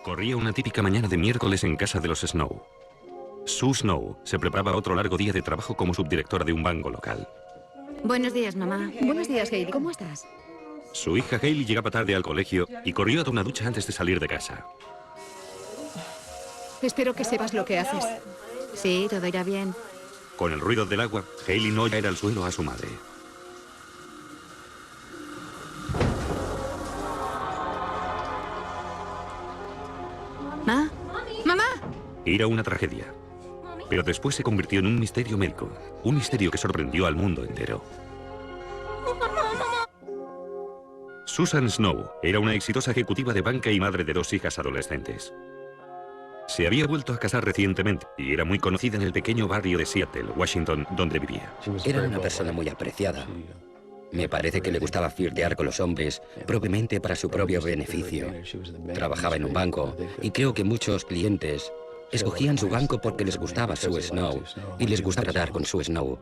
Corría una típica mañana de miércoles en casa de los Snow. Sue Snow se preparaba otro largo día de trabajo como subdirectora de un banco local. Buenos días, mamá. Buenos días, Hailey. ¿Cómo estás? Su hija Hailey llegaba tarde al colegio y corrió a dar una ducha antes de salir de casa. Espero que sepas lo que haces. Sí, todo irá bien. Con el ruido del agua, Hailey no oía al suelo a su madre. ¿Ma? ¡Mamá! Era una tragedia. Pero después se convirtió en un misterio médico. Un misterio que sorprendió al mundo entero. Susan Snow era una exitosa ejecutiva de banca y madre de 2 hijas adolescentes. Se había vuelto a casar recientemente y era muy conocida en el pequeño barrio de Seattle, Washington, donde vivía. Era una persona muy apreciada. Me parece que le gustaba flirtear con los hombres, probablemente para su propio beneficio. Trabajaba en un banco y creo que muchos clientes escogían su banco porque les gustaba Sue Snow y les gustaba tratar con Sue Snow.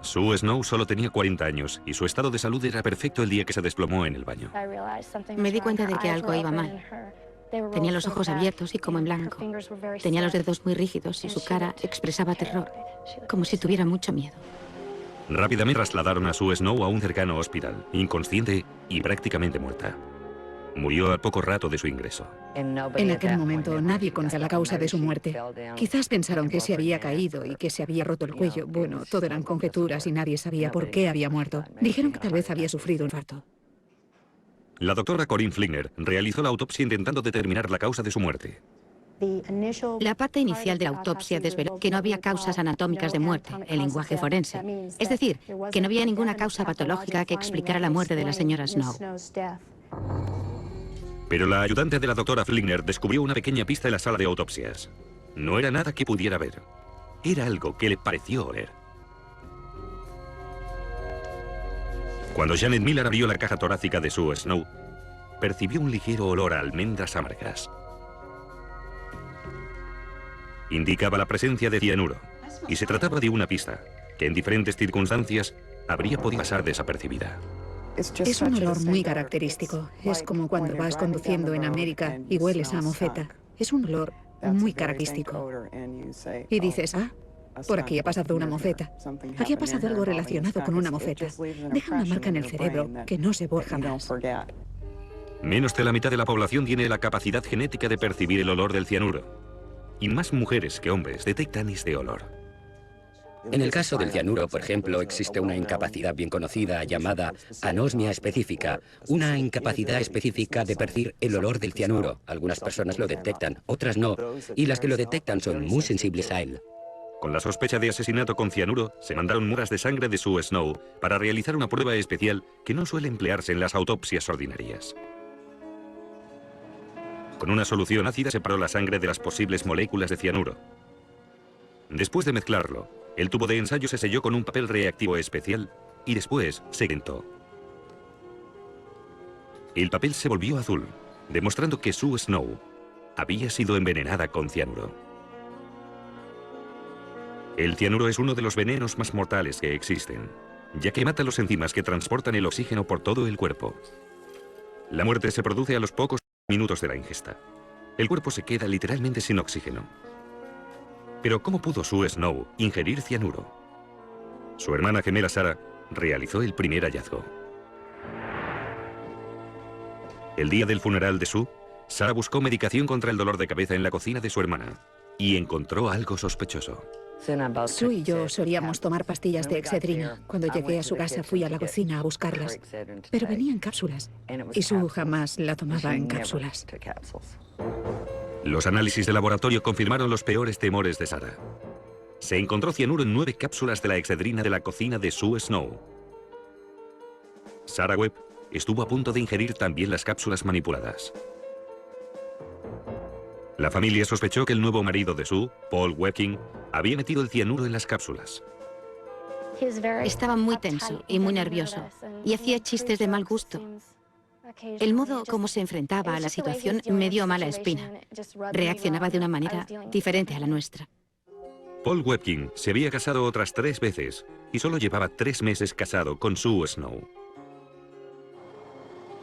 Sue Snow solo tenía 40 años y su estado de salud era perfecto el día que se desplomó en el baño. Me di cuenta de que algo iba mal. Tenía los ojos abiertos y como en blanco. Tenía los dedos muy rígidos y su cara expresaba terror, como si tuviera mucho miedo. Rápidamente trasladaron a Sue Snow a un cercano hospital, inconsciente y prácticamente muerta. Murió al poco rato de su ingreso. En aquel momento nadie conocía la causa de su muerte. Quizás pensaron que se había caído y que se había roto el cuello. Bueno, todo eran conjeturas y nadie sabía por qué había muerto. Dijeron que tal vez había sufrido un infarto. La doctora Corinne Fligner realizó la autopsia intentando determinar la causa de su muerte. La parte inicial de la autopsia desveló que no había causas anatómicas de muerte, el lenguaje forense. Es decir, que no había ninguna causa patológica que explicara la muerte de la señora Snow. Pero la ayudante de la doctora Fligner descubrió una pequeña pista en la sala de autopsias. No era nada que pudiera ver. Era algo que le pareció oler. Cuando Janet Miller abrió la caja torácica de Sue Snow, percibió un ligero olor a almendras amargas. Indicaba la presencia de cianuro, y se trataba de una pista que en diferentes circunstancias habría podido pasar desapercibida. Es un olor muy característico. Es como cuando vas conduciendo en América y hueles a mofeta. Es un olor muy característico. Y dices, ah, por aquí ha pasado una mofeta. Aquí ha pasado algo relacionado con una mofeta. Deja una marca en el cerebro que no se borra jamás. Menos de la mitad de la población tiene la capacidad genética de percibir el olor del cianuro. Y más mujeres que hombres detectan este olor. En el caso del cianuro, por ejemplo, existe una incapacidad bien conocida llamada anosmia específica, una incapacidad específica de percibir el olor del cianuro. Algunas personas lo detectan, otras no, y las que lo detectan son muy sensibles a él. Con la sospecha de asesinato con cianuro, se mandaron muestras de sangre de Sue Snow para realizar una prueba especial que no suele emplearse en las autopsias ordinarias. Con una solución ácida separó la sangre de las posibles moléculas de cianuro. Después de mezclarlo, el tubo de ensayo se selló con un papel reactivo especial y después se calentó. El papel se volvió azul, demostrando que Sue Snow había sido envenenada con cianuro. El cianuro es uno de los venenos más mortales que existen, ya que mata las enzimas que transportan el oxígeno por todo el cuerpo. La muerte se produce a los pocos minutos de la ingesta. El cuerpo se queda literalmente sin oxígeno. Pero ¿cómo pudo Sue Snow ingerir cianuro? Su hermana gemela Sarah realizó el primer hallazgo. El día del funeral de Sue, Sarah buscó medicación contra el dolor de cabeza en la cocina de su hermana y encontró algo sospechoso. Sue y yo solíamos tomar pastillas de Excedrina. Cuando llegué a su casa fui a la cocina a buscarlas. Pero venía en cápsulas. Y Sue jamás la tomaba en cápsulas. Los análisis de laboratorio confirmaron los peores temores de Sarah. Se encontró cianuro en 9 cápsulas de la Excedrina de la cocina de Sue Snow. Sarah Webb estuvo a punto de ingerir también las cápsulas manipuladas. La familia sospechó que el nuevo marido de Sue, Paul Webking, había metido el cianuro en las cápsulas. Estaba muy tenso y muy nervioso y hacía chistes de mal gusto. El modo como se enfrentaba a la situación me dio mala espina. Reaccionaba de una manera diferente a la nuestra. Paul Webking se había casado otras 3 veces y solo llevaba 3 meses casado con Sue Snow.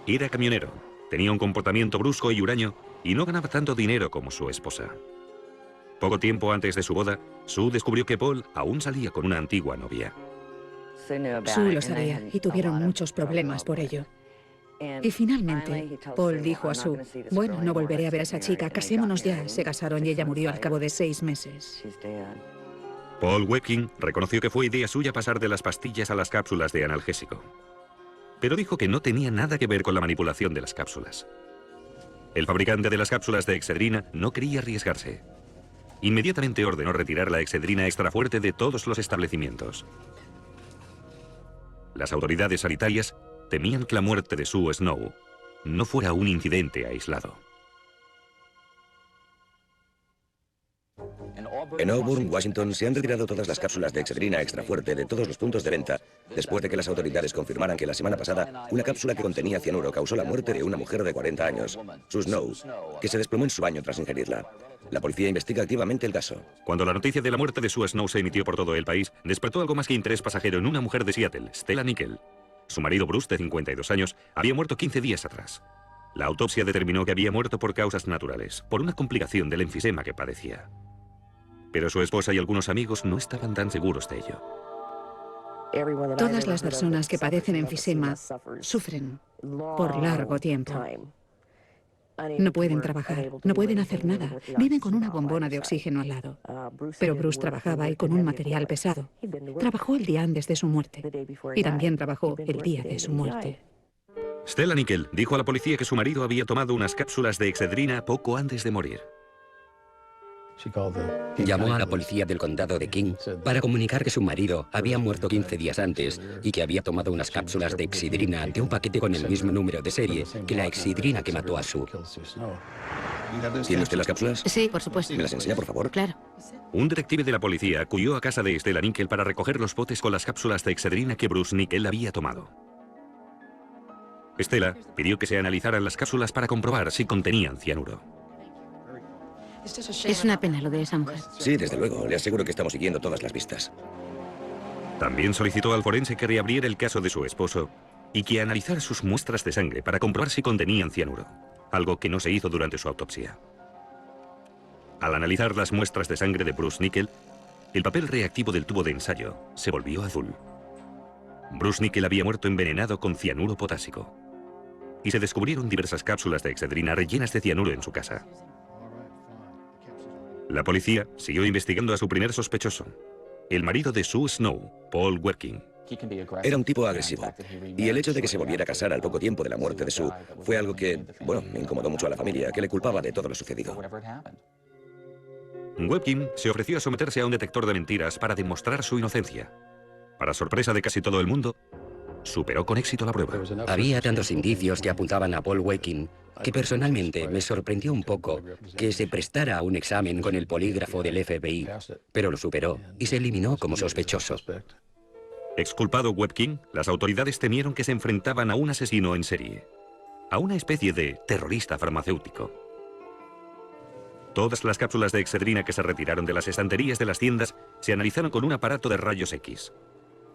Era camionero, tenía un comportamiento brusco y huraño y no ganaba tanto dinero como su esposa. Poco tiempo antes de su boda, Sue descubrió que Paul aún salía con una antigua novia. Sue lo sabía y tuvieron muchos problemas por ello. Y finalmente, Paul dijo a Sue, bueno, no volveré a ver a esa chica, casémonos ya. Se casaron y ella murió al cabo de 6 meses. Paul Webking reconoció que fue idea suya pasar de las pastillas a las cápsulas de analgésico. Pero dijo que no tenía nada que ver con la manipulación de las cápsulas. El fabricante de las cápsulas de Excedrina no quería arriesgarse. Inmediatamente ordenó retirar la Excedrina extra fuerte de todos los establecimientos. Las autoridades sanitarias temían que la muerte de Sue Snow no fuera un incidente aislado. En Auburn, Washington, se han retirado todas las cápsulas de Excedrina extra fuerte de todos los puntos de venta, después de que las autoridades confirmaran que la semana pasada una cápsula que contenía cianuro causó la muerte de una mujer de 40 años, Sue Snow, que se desplomó en su baño tras ingerirla. La policía investiga activamente el caso. Cuando la noticia de la muerte de Sue Snow se emitió por todo el país, despertó algo más que interés pasajero en una mujer de Seattle, Stella Nickel. Su marido Bruce, de 52 años, había muerto 15 días atrás. La autopsia determinó que había muerto por causas naturales, por una complicación del enfisema que padecía. Pero su esposa y algunos amigos no estaban tan seguros de ello. Todas las personas que padecen enfisema sufren por largo tiempo. No pueden trabajar, no pueden hacer nada. Viven con una bombona de oxígeno al lado. Pero Bruce trabajaba y con un material pesado. Trabajó el día antes de su muerte. Y también trabajó el día de su muerte. Stella Nickel dijo a la policía que su marido había tomado unas cápsulas de Excedrina poco antes de morir. Llamó a la policía del condado de King para comunicar que su marido había muerto 15 días antes y que había tomado unas cápsulas de Excedrina de un paquete con el mismo número de serie que la Excedrina que mató a Sue. ¿Tiene usted las cápsulas? Sí, por supuesto. ¿Me las enseña, por favor? Claro. Un detective de la policía acudió a casa de Stella Nickel para recoger los botes con las cápsulas de Excedrina que Bruce Nickel había tomado. Stella pidió que se analizaran las cápsulas para comprobar si contenían cianuro. Es una pena lo de esa mujer. Sí, desde luego. Le aseguro que estamos siguiendo todas las pistas. También solicitó al forense que reabriera el caso de su esposo y que analizara sus muestras de sangre para comprobar si contenían cianuro, algo que no se hizo durante su autopsia. Al analizar las muestras de sangre de Bruce Nickel, el papel reactivo del tubo de ensayo se volvió azul. Bruce Nickel había muerto envenenado con cianuro potásico. Y se descubrieron diversas cápsulas de Excedrina rellenas de cianuro en su casa. La policía siguió investigando a su primer sospechoso, el marido de Sue Snow, Paul Webking. Era un tipo agresivo. Y el hecho de que se volviera a casar al poco tiempo de la muerte de Sue fue algo que, bueno, me incomodó mucho a la familia, que le culpaba de todo lo sucedido. Webking se ofreció a someterse a un detector de mentiras para demostrar su inocencia. Para sorpresa de casi todo el mundo, superó con éxito la prueba. Había tantos indicios que apuntaban a Paul Webking que personalmente me sorprendió un poco que se prestara a un examen con el polígrafo del FBI, pero lo superó y se eliminó como sospechoso. Exculpado Webking, las autoridades temieron que se enfrentaban a un asesino en serie, a una especie de terrorista farmacéutico. Todas las cápsulas de Excedrina que se retiraron de las estanterías de las tiendas se analizaron con un aparato de rayos X.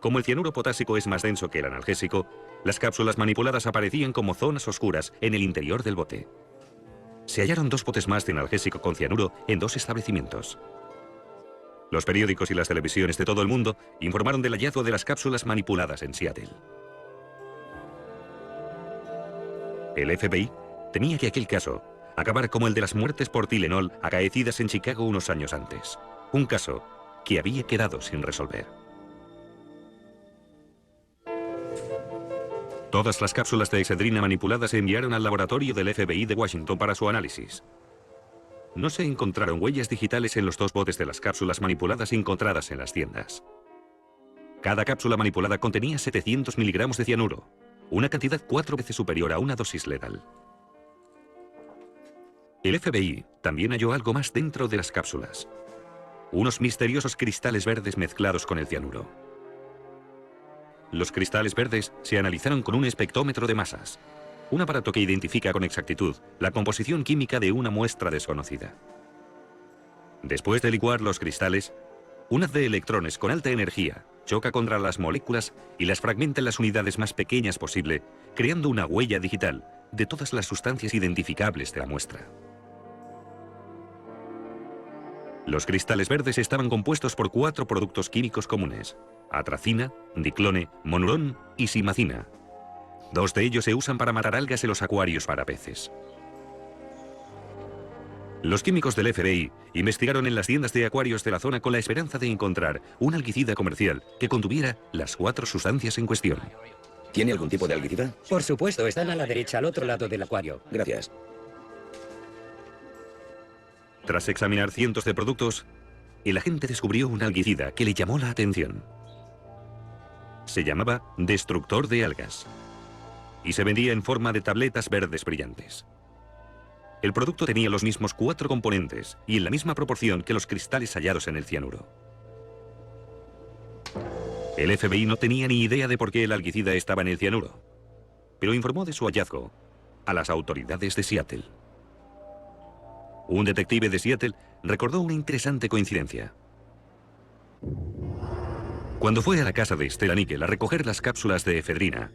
Como el cianuro potásico es más denso que el analgésico, las cápsulas manipuladas aparecían como zonas oscuras en el interior del bote. Se hallaron 2 botes más de analgésico con cianuro en 2 establecimientos. Los periódicos y las televisiones de todo el mundo informaron del hallazgo de las cápsulas manipuladas en Seattle. El FBI temía que aquel caso acabara como el de las muertes por Tylenol acaecidas en Chicago unos años antes. Un caso que había quedado sin resolver. Todas las cápsulas de Excedrina manipuladas se enviaron al laboratorio del FBI de Washington para su análisis. No se encontraron huellas digitales en los 2 botes de las cápsulas manipuladas encontradas en las tiendas. Cada cápsula manipulada contenía 700 miligramos de cianuro, una cantidad 4 veces superior a una dosis letal. El FBI también halló algo más dentro de las cápsulas. Unos misteriosos cristales verdes mezclados con el cianuro. Los cristales verdes se analizaron con un espectrómetro de masas, un aparato que identifica con exactitud la composición química de una muestra desconocida. Después de licuar los cristales, un haz de electrones con alta energía choca contra las moléculas y las fragmenta en las unidades más pequeñas posible, creando una huella digital de todas las sustancias identificables de la muestra. Los cristales verdes estaban compuestos por 4 productos químicos comunes: atracina, diclone, monurón y simacina. 2 de ellos se usan para matar algas en los acuarios para peces. Los químicos del FBI investigaron en las tiendas de acuarios de la zona con la esperanza de encontrar un algicida comercial que contuviera las 4 sustancias en cuestión. ¿Tiene algún tipo de algicida? Por supuesto, están a la derecha, al otro lado del acuario. Gracias. Tras examinar cientos de productos, el agente descubrió un algicida que le llamó la atención. Se llamaba destructor de algas y se vendía en forma de tabletas verdes brillantes. El producto tenía los mismos 4 componentes y en la misma proporción que los cristales hallados en el cianuro. El FBI no tenía ni idea de por qué el algicida estaba en el cianuro, pero informó de su hallazgo a las autoridades de Seattle. Un detective de Seattle recordó una interesante coincidencia. Cuando fue a la casa de Stella Nickel a recoger las cápsulas de efedrina,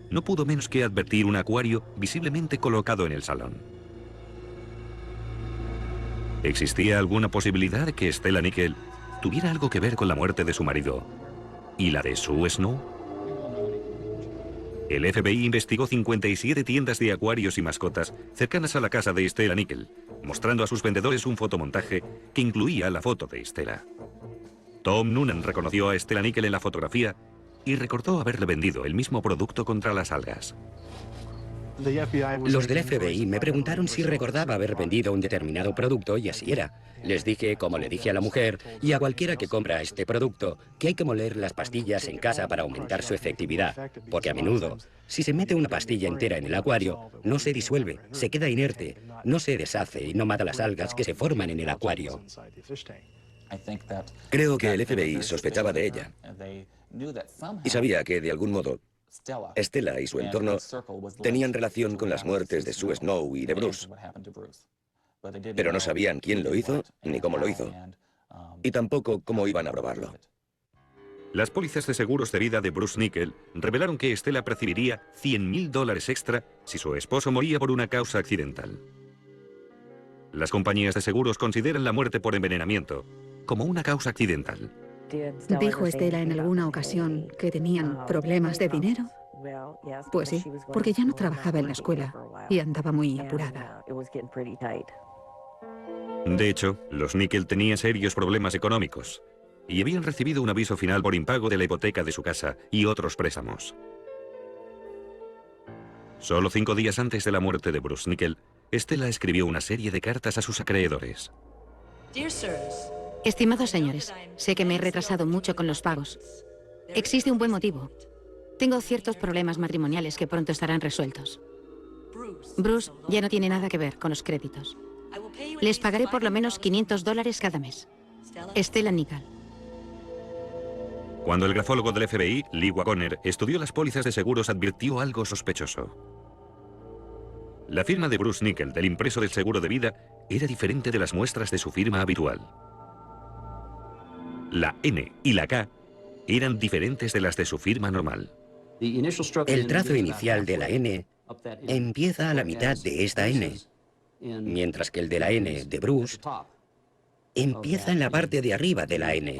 no pudo menos que advertir un acuario visiblemente colocado en el salón. ¿Existía alguna posibilidad de que Stella Nickel tuviera algo que ver con la muerte de su marido y la de Sue Snow? El FBI investigó 57 tiendas de acuarios y mascotas cercanas a la casa de Stella Nickel, mostrando a sus vendedores un fotomontaje que incluía la foto de Stella. Tom Noonan reconoció a Stella Nickel en la fotografía y recordó haberle vendido el mismo producto contra las algas. Los del FBI me preguntaron si recordaba haber vendido un determinado producto y así era. Les dije, como le dije a la mujer y a cualquiera que compra este producto, que hay que moler las pastillas en casa para aumentar su efectividad, porque a menudo, si se mete una pastilla entera en el acuario, no se disuelve, se queda inerte, no se deshace y no mata las algas que se forman en el acuario. Creo que el FBI sospechaba de ella y sabía que, de algún modo, Stella y su entorno tenían relación con las muertes de Sue Snow y de Bruce, pero no sabían quién lo hizo ni cómo lo hizo, y tampoco cómo iban a probarlo. Las pólizas de seguros de vida de Bruce Nickel revelaron que Stella percibiría $100.000 extra si su esposo moría por una causa accidental. Las compañías de seguros consideran la muerte por envenenamiento como una causa accidental. ¿Dijo Stella en alguna ocasión que tenían problemas de dinero? Pues sí, porque ya no trabajaba en la escuela y andaba muy apurada. De hecho, los Nickel tenían serios problemas económicos y habían recibido un aviso final por impago de la hipoteca de su casa y otros préstamos. Solo 5 días antes de la muerte de Bruce Nickel, Stella escribió una serie de cartas a sus acreedores. Estimados señores, sé que me he retrasado mucho con los pagos. Existe un buen motivo. Tengo ciertos problemas matrimoniales que pronto estarán resueltos. Bruce ya no tiene nada que ver con los créditos. Les pagaré por lo menos $500 cada mes. Stella Nickel. Cuando el grafólogo del FBI, Lee Wagoner, estudió las pólizas de seguros, advirtió algo sospechoso. La firma de Bruce Nickel del impreso del seguro de vida era diferente de las muestras de su firma habitual. La N y la K eran diferentes de las de su firma normal. El trazo inicial de la N empieza a la mitad de esta N, mientras que el de la N de Bruce empieza en la parte de arriba de la N.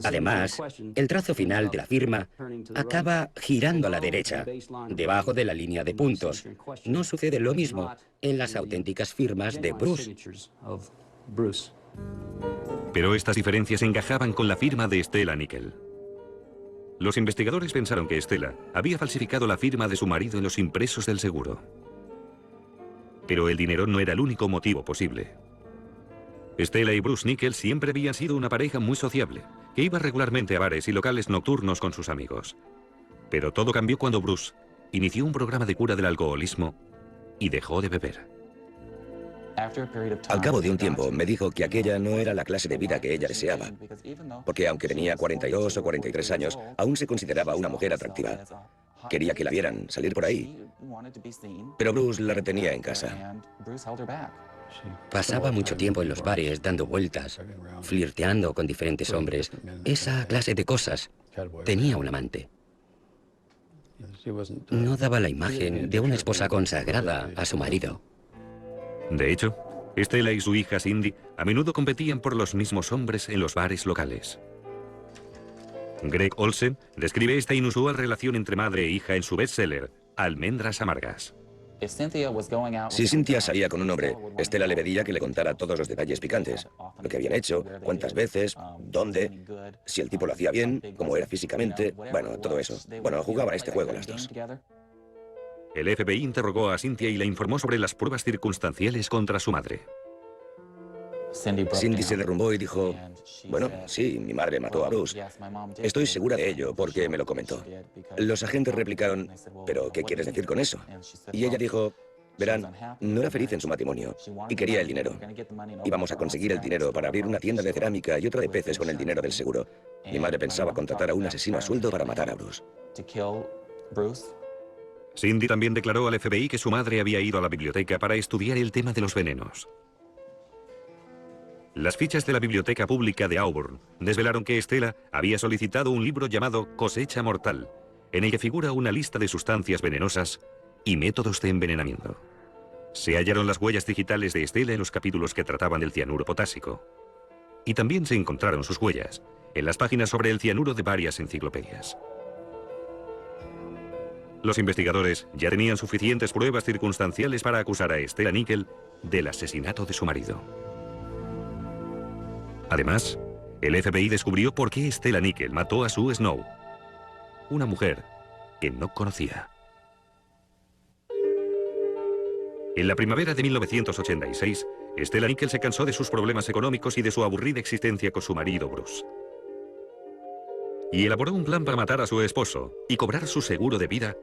Además, el trazo final de la firma acaba girando a la derecha, debajo de la línea de puntos. No sucede lo mismo en las auténticas firmas de Bruce. Pero estas diferencias encajaban con la firma de Stella Nickel. Los investigadores pensaron que Stella había falsificado la firma de su marido en los impresos del seguro. Pero el dinero no era el único motivo posible. Stella y Bruce Nickel siempre habían sido una pareja muy sociable, que iba regularmente a bares y locales nocturnos con sus amigos. Pero todo cambió cuando Bruce inició un programa de cura del alcoholismo y dejó de beber. Al cabo de un tiempo me dijo que aquella no era la clase de vida que ella deseaba, porque aunque tenía 42 o 43 años, aún se consideraba una mujer atractiva. Quería que la vieran salir por ahí, pero Bruce la retenía en casa. Pasaba mucho tiempo en los bares dando vueltas, flirteando con diferentes hombres, esa clase de cosas. Tenía un amante. No daba la imagen de una esposa consagrada a su marido. De hecho, Estela y su hija Cindy a menudo competían por los mismos hombres en los bares locales. Greg Olsen describe esta inusual relación entre madre e hija en su bestseller, Almendras amargas. Si Cynthia salía con un hombre, Estela le pedía que le contara todos los detalles picantes. Lo que habían hecho, cuántas veces, dónde, si el tipo lo hacía bien, cómo era físicamente, bueno, todo eso. Bueno, jugaban este juego las dos. El FBI interrogó a Cynthia y la informó sobre las pruebas circunstanciales contra su madre. Cindy se derrumbó y dijo, bueno, sí, mi madre mató a Bruce. Estoy segura de ello porque me lo comentó. Los agentes replicaron, ¿pero qué quieres decir con eso? Y ella dijo, verán, no era feliz en su matrimonio y quería el dinero. Íbamos a conseguir el dinero para abrir una tienda de cerámica y otra de peces con el dinero del seguro. Mi madre pensaba contratar a un asesino a sueldo para matar a Bruce. Cindy también declaró al FBI que su madre había ido a la biblioteca para estudiar el tema de los venenos. Las fichas de la Biblioteca Pública de Auburn desvelaron que Estela había solicitado un libro llamado Cosecha Mortal, en el que figura una lista de sustancias venenosas y métodos de envenenamiento. Se hallaron las huellas digitales de Estela en los capítulos que trataban del cianuro potásico. Y también se encontraron sus huellas en las páginas sobre el cianuro de varias enciclopedias. Los investigadores ya tenían suficientes pruebas circunstanciales para acusar a Estela Nickel del asesinato de su marido. Además, el FBI descubrió por qué Estela Nickel mató a Sue Snow, una mujer que no conocía. En la primavera de 1986, Estela Nickel se cansó de sus problemas económicos y de su aburrida existencia con su marido Bruce. Y elaboró un plan para matar a su esposo y cobrar su seguro de vida,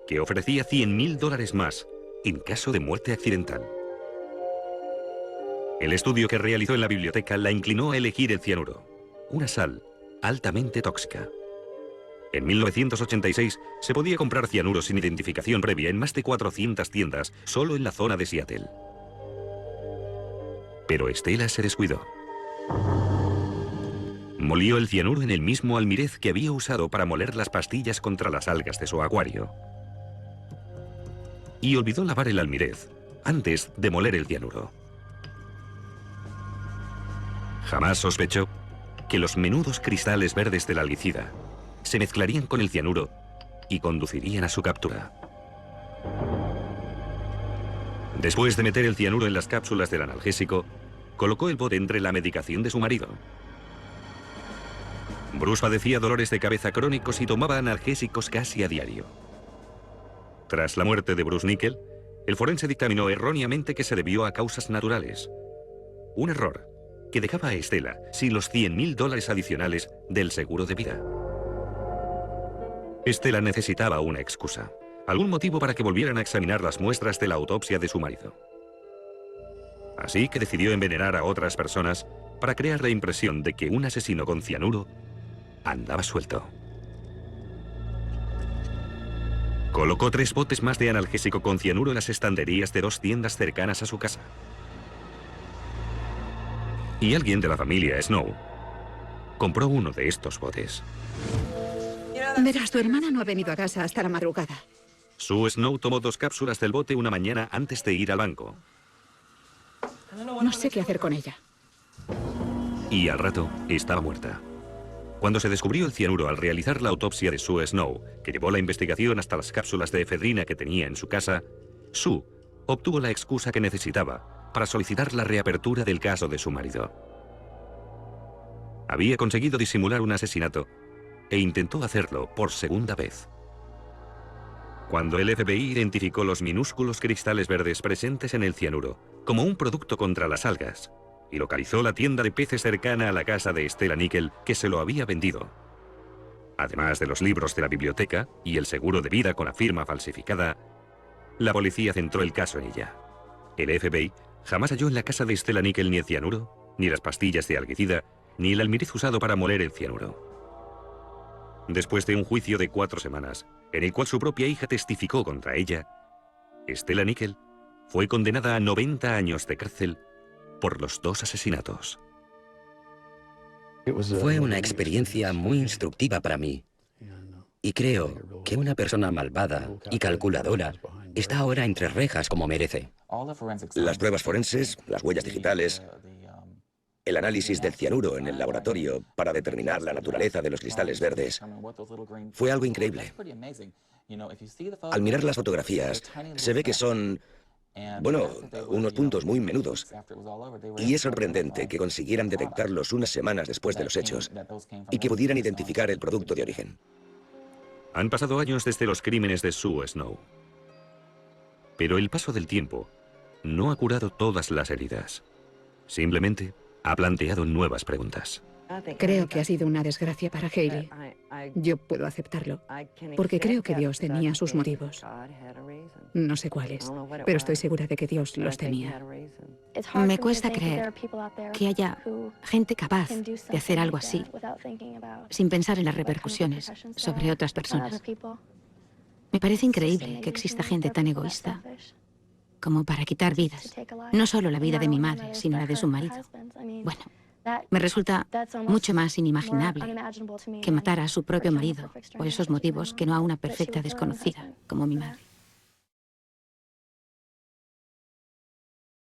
que ofrecía $100.000 más en caso de muerte accidental. El estudio que realizó en la biblioteca la inclinó a elegir el cianuro, una sal altamente tóxica. En 1986 se podía comprar cianuro sin identificación previa en más de 400 tiendas solo en la zona de Seattle. Pero Estela se descuidó. Molió el cianuro en el mismo almirez que había usado para moler las pastillas contra las algas de su acuario. Y olvidó lavar el almirez antes de moler el cianuro. Jamás sospechó que los menudos cristales verdes del algicida se mezclarían con el cianuro y conducirían a su captura. Después de meter el cianuro en las cápsulas del analgésico, colocó el bote entre la medicación de su marido. Bruce padecía dolores de cabeza crónicos y tomaba analgésicos casi a diario. Tras la muerte de Bruce Nickel, el forense dictaminó erróneamente que se debió a causas naturales. Un error que dejaba a Estela sin los $100.000 adicionales del seguro de vida. Estela necesitaba una excusa, algún motivo para que volvieran a examinar las muestras de la autopsia de su marido. Así que decidió envenenar a otras personas para crear la impresión de que un asesino con cianuro andaba suelto. Colocó 3 botes más de analgésico con cianuro en las estanterías de 2 tiendas cercanas a su casa. Y alguien de la familia Snow compró uno de estos botes. Verás, tu hermana no ha venido a casa hasta la madrugada. Sue Snow tomó 2 cápsulas del bote una mañana antes de ir al banco. No sé qué hacer con ella. Y al rato estaba muerta. Cuando se descubrió el cianuro al realizar la autopsia de Sue Snow, que llevó la investigación hasta las cápsulas de efedrina que tenía en su casa, Sue obtuvo la excusa que necesitaba para solicitar la reapertura del caso de su marido. Había conseguido disimular un asesinato e intentó hacerlo por segunda vez. Cuando el FBI identificó los minúsculos cristales verdes presentes en el cianuro como un producto contra las algas y localizó la tienda de peces cercana a la casa de Estela Nickel que se lo había vendido, además de los libros de la biblioteca y el seguro de vida con la firma falsificada, la policía centró el caso en ella. El FBI jamás halló en la casa de Estela Nickel ni el cianuro, ni las pastillas de algicida, ni el almirez usado para moler el cianuro. Después de un juicio de 4 semanas, en el cual su propia hija testificó contra ella, Estela Nickel fue condenada a 90 años de cárcel por los 2 asesinatos. Fue una experiencia muy instructiva para mí. Y creo que una persona malvada y calculadora está ahora entre rejas como merece. Las pruebas forenses, las huellas digitales, el análisis del cianuro en el laboratorio para determinar la naturaleza de los cristales verdes, fue algo increíble. Al mirar las fotografías, se ve que son, bueno, unos puntos muy menudos. Y es sorprendente que consiguieran detectarlos unas semanas después de los hechos y que pudieran identificar el producto de origen. Han pasado años desde los crímenes de Sue Snow. Pero el paso del tiempo no ha curado todas las heridas. Simplemente ha planteado nuevas preguntas. Creo que ha sido una desgracia para Hailey. Yo puedo aceptarlo, porque creo que Dios tenía sus motivos. No sé cuáles, pero estoy segura de que Dios los tenía. Me cuesta creer que haya gente capaz de hacer algo así sin pensar en las repercusiones sobre otras personas. Me parece increíble que exista gente tan egoísta como para quitar vidas. No solo la vida de mi madre, sino la de su marido. Bueno, me resulta mucho más inimaginable que matar a su propio marido por esos motivos que no a una perfecta desconocida como mi madre.